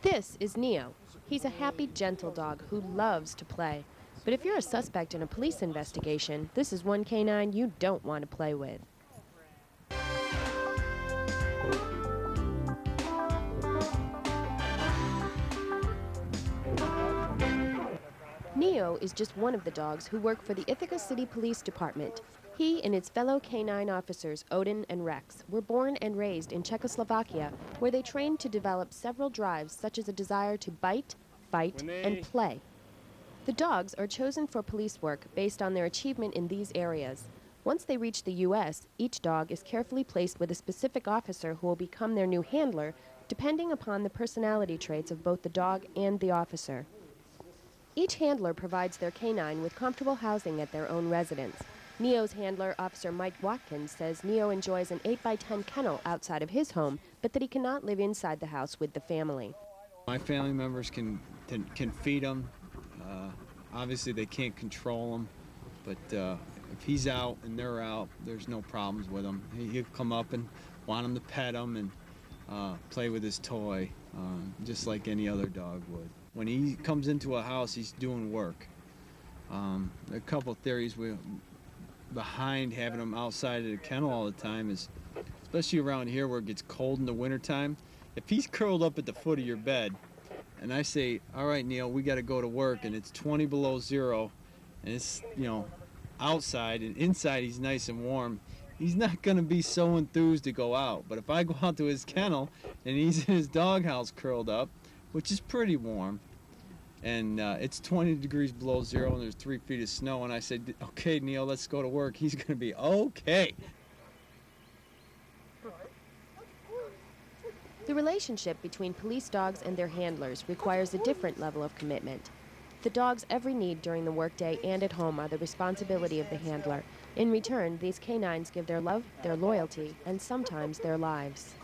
This is Neo. He's a happy, gentle dog who loves to play. But if you're a suspect in a police investigation, this is one K-9 you don't want to play with. Neo is just one of the dogs who work for the Ithaca City Police Department. He and his fellow K-9 officers, Odin and Rex, were born and raised in Czechoslovakia, where they trained to develop several drives such as a desire to bite, fight, and play. The dogs are chosen for police work based on their achievement in these areas. Once they reach the U.S., each dog is carefully placed with a specific officer who will become their new handler, depending upon the personality traits of both the dog and the officer. Each handler provides their K-9 with comfortable housing at their own residence. Neo's handler, Officer Mike Watkins, says Neo enjoys an 8x10 kennel outside of his home, but that he cannot live inside the house with the family. My family members can feed him. Obviously, they can't control him, but if he's out and they're out, there's no problems with him. He'll come up and want him to pet him and play with his toy, just like any other dog would. When he comes into a house, he's doing work. A couple theories behind having him outside of the kennel all the time is, especially around here where it gets cold in the wintertime, if he's curled up at the foot of your bed, and I say, all right, Neil, we got to go to work, and it's 20 below zero, and it's, outside, and inside he's nice and warm, he's not going to be so enthused to go out. But if I go out to his kennel, and he's in his doghouse curled up, which is pretty warm, and it's 20 degrees below zero, and there's 3 feet of snow, and I say, okay, Neil, let's go to work, he's going to be okay. The relationship between police dogs and their handlers requires a different level of commitment. The dog's every need during the workday and at home are the responsibility of the handler. In return, these K-9s give their love, their loyalty, and sometimes their lives.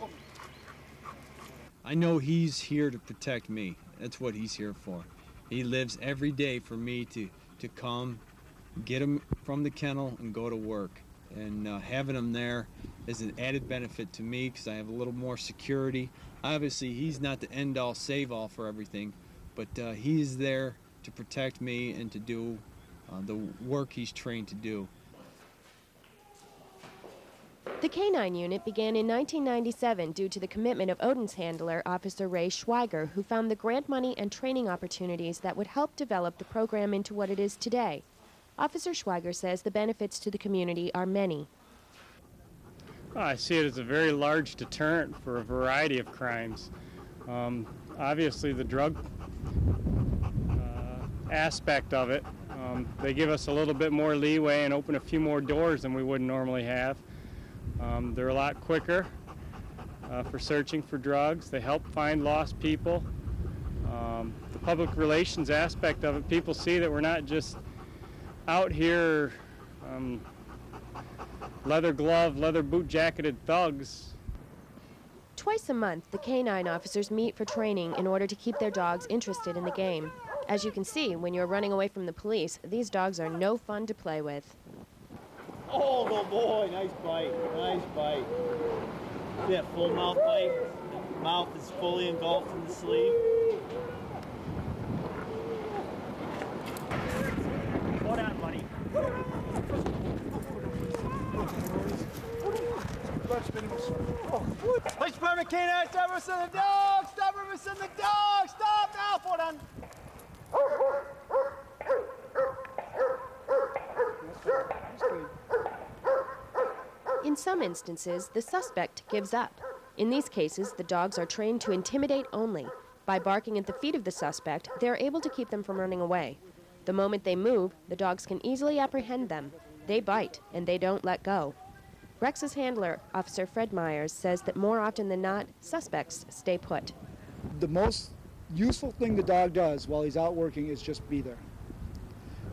I know he's here to protect me. That's what he's here for. He lives every day for me to come, get him from the kennel and go to work. And having him there is an added benefit to me because I have a little more security. Obviously, he's not the end-all, save-all for everything, but he's there to protect me and to do the work he's trained to do. The K-9 unit began in 1997 due to the commitment of Odin's handler, Officer Ray Schweiger, who found the grant money and training opportunities that would help develop the program into what it is today. Officer Schweiger says the benefits to the community are many. I see it as a very large deterrent for a variety of crimes. Obviously, the drug aspect of it, they give us a little bit more leeway and open a few more doors than we would normally have. They're a lot quicker for searching for drugs. They help find lost people. The public relations aspect of it, people see that we're not just out here leather glove, leather boot jacketed thugs. Twice a month, the K-9 officers meet for training in order to keep their dogs interested in the game. As you can see, when you're running away from the police, these dogs are no fun to play with. Oh, little boy, nice bite, nice bite. Yeah, full mouth bite. The mouth is fully engulfed in the sleeve. Slow down, buddy. Police Department K-9, stop releasing the dog! Stop releasing the dog! Stop now! Slow down. In some instances, the suspect gives up. In these cases, the dogs are trained to intimidate only. By barking at the feet of the suspect, they are able to keep them from running away. The moment they move, the dogs can easily apprehend them. They bite, and they don't let go. Rex's handler, Officer Fred Myers, says that more often than not, suspects stay put. The most useful thing the dog does while he's out working is just be there.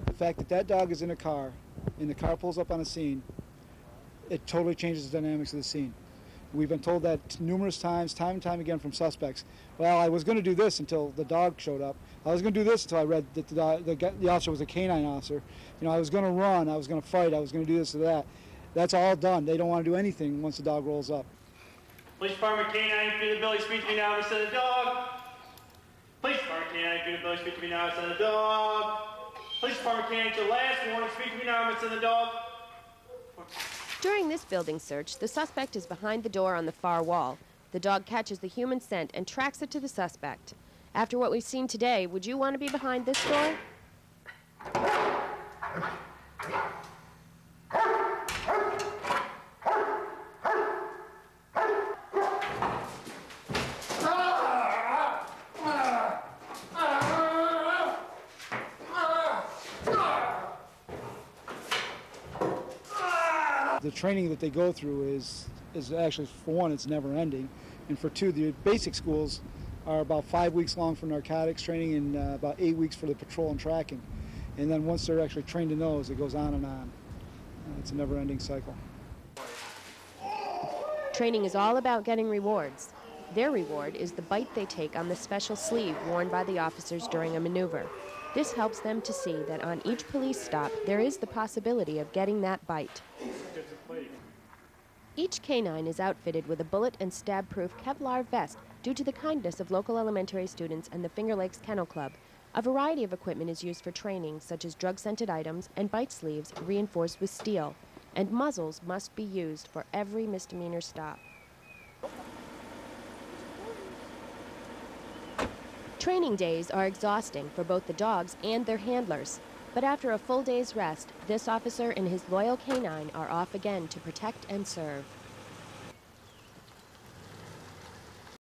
The fact that that dog is in a car, and the car pulls up on a scene, it totally changes the dynamics of the scene. We've been told that numerous times, time and time again from suspects. Well, I was going to do this until the dog showed up. I was going to do this until I read that the officer was a K-9 officer. I was going to run, I was going to fight, I was going to do this or that. That's all done. They don't want to do anything once the dog rolls up. Police Department K-9, feed the Billy, speak to me now, Mr. the dog. Police Department K-9, good ability, speak to me now, send the dog. Police Department K-9, it's your last warning, speak to me now, I'm send the dog. During this building search, the suspect is behind the door on the far wall. The dog catches the human scent and tracks it to the suspect. After what we've seen today, would you want to be behind this door? The training that they go through is actually, for one, it's never ending, and for two, the basic schools are about 5 weeks long for narcotics training and about 8 weeks for the patrol and tracking. And then once they're actually trained in those, it goes on and on. It's a never-ending cycle. Training is all about getting rewards. Their reward is the bite they take on the special sleeve worn by the officers during a maneuver. This helps them to see that on each police stop, there is the possibility of getting that bite. Each K-9 is outfitted with a bullet and stab-proof Kevlar vest due to the kindness of local elementary students and the Finger Lakes Kennel Club. A variety of equipment is used for training, such as drug-scented items and bite sleeves reinforced with steel. And muzzles must be used for every misdemeanor stop. Training days are exhausting for both the dogs and their handlers. But after a full day's rest, this officer and his loyal K-9 are off again to protect and serve.